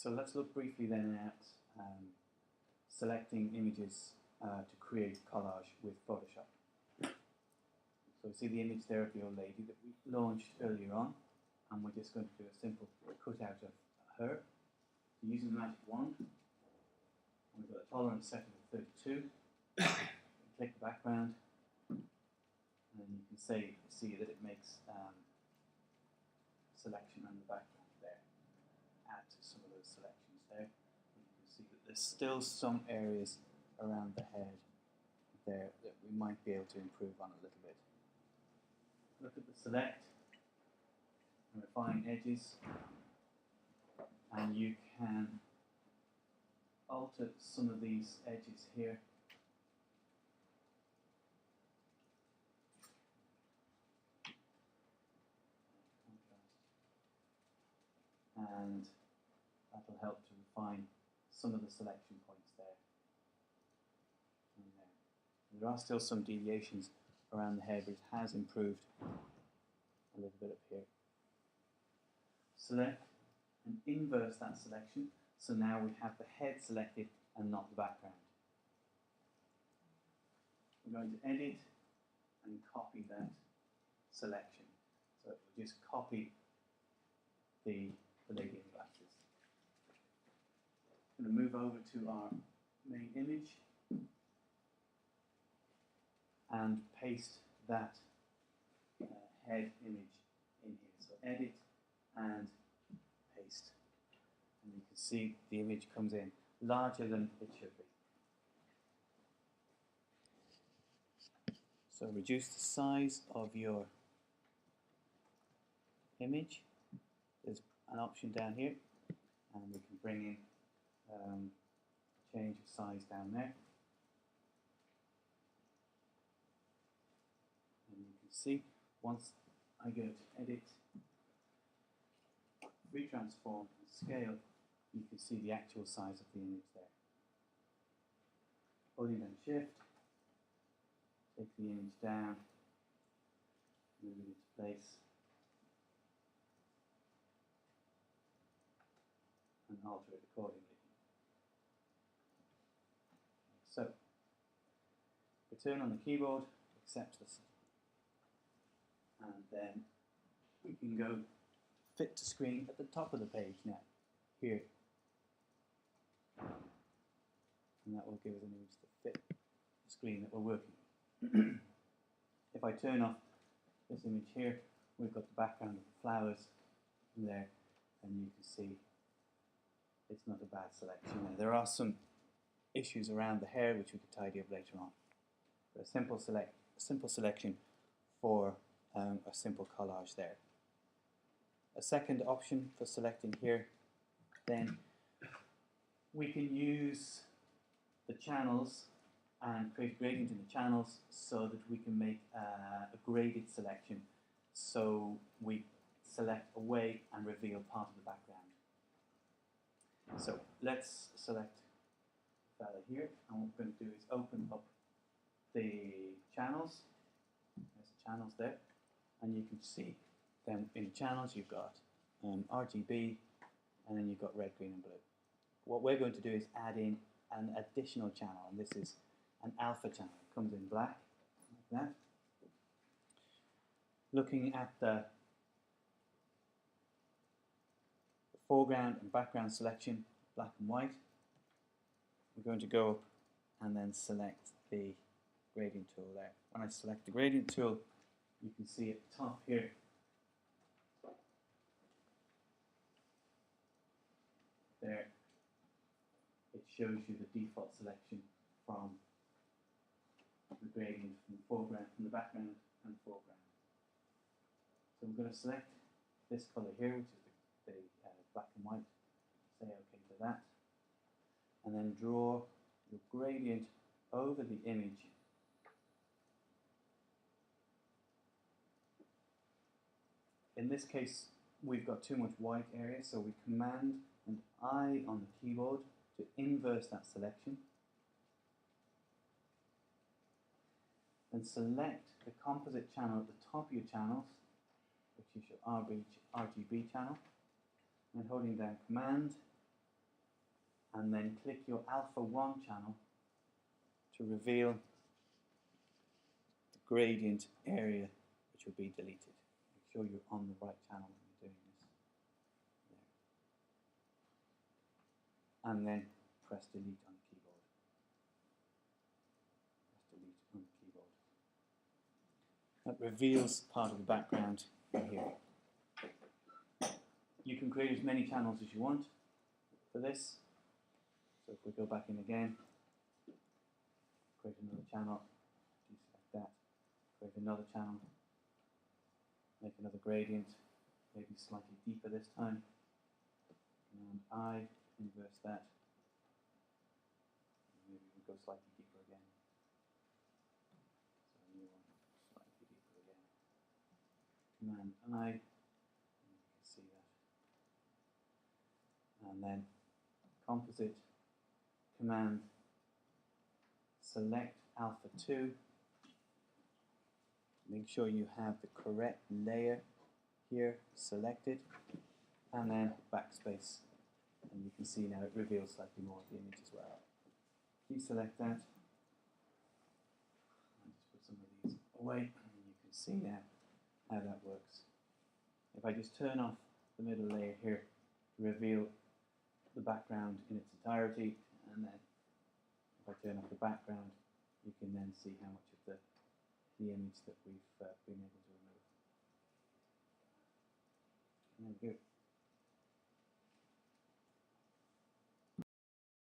So let's look briefly then at selecting images to create collage with Photoshop. So we see the image there of the old lady that we launched earlier on, and we're just going to do a simple cutout of her. So using the magic wand, we've got a tolerance set of 32. Click the background, and you can see that it makes selection on the background there. Add to some of those selections there. And you can see that there's still some areas around the head there that we might be able to improve on a little bit. Look at the select and refine edges, and you can alter some of these edges here. And that'll help to refine some of the selection points there. And there are still some deviations around the head, but it has improved a little bit up here. Select and inverse that selection, so now we have the head selected and not the background. We're going to edit and copy that selection. So it will just copy the lady in glasses. I'm going to move over to our main image and paste that head image in here. So edit and paste. And you can see the image comes in larger than it should be. So reduce the size of your image. There's an option down here, and we can bring in change of size down there. And you can see once I go to edit, retransform and scale, you can see the actual size of the image there. Holding down Shift, take the image down, move it into place, and alter it accordingly. So, return on the keyboard, accept this, and then we can go fit to screen at the top of the page now, here, and that will give us an image to fit the screen that we're working with. If I turn off this image here, we've got the background of the flowers in there, and you can see it's not a bad selection. Now, there are some issues around the hair which we could tidy up later on. But a simple selection for a simple collage there. A second option for selecting here, then we can use the channels and create gradient in the channels so that we can make a graded selection. So we select away and reveal part of the background. So let's select the fella here, and what we're going to do is open up the channels. There's the channels there, and you can see then in the channels you've got RGB, and then you've got red, green and blue. What we're going to do is add in an additional channel, and this is an alpha channel. It comes in black, like that. Looking at the foreground and background selection, black and white, we're going to go up and then select the gradient tool there. When I select the gradient tool, you can see at the top here there it shows you the default selection from the gradient from the foreground, from the background and foreground. So I'm going to select this colour here, which is the black and white. Say OK to that, and then draw your gradient over the image. In this case, we've got too much white area, so we Command and I on the keyboard to inverse that selection. Then select the composite channel at the top of your channels, which is your RGB channel, and holding down Command and then click your alpha 1 channel to reveal the gradient area which will be deleted. Make sure you're on the right channel when you're doing this. There. And then press delete on the keyboard. Press delete on the keyboard. That reveals part of the background here. You can create as many channels as you want for this. So if we go back in again, create another channel, deselect that, create another channel, make another gradient, maybe slightly deeper this time, and I inverse that, maybe we'll go slightly deeper again, so a new one, slightly deeper again, Command I, and you can see that, and then composite, Command select alpha 2, make sure you have the correct layer here selected, and then backspace, and you can see now it reveals slightly more of the image as well. Deselect that, and just put some of these away, and you can see now how that works. If I just turn off the middle layer here to reveal the background in its entirety, and then if I turn off the background, you can then see how much of the image that we've been able to remove. There we go.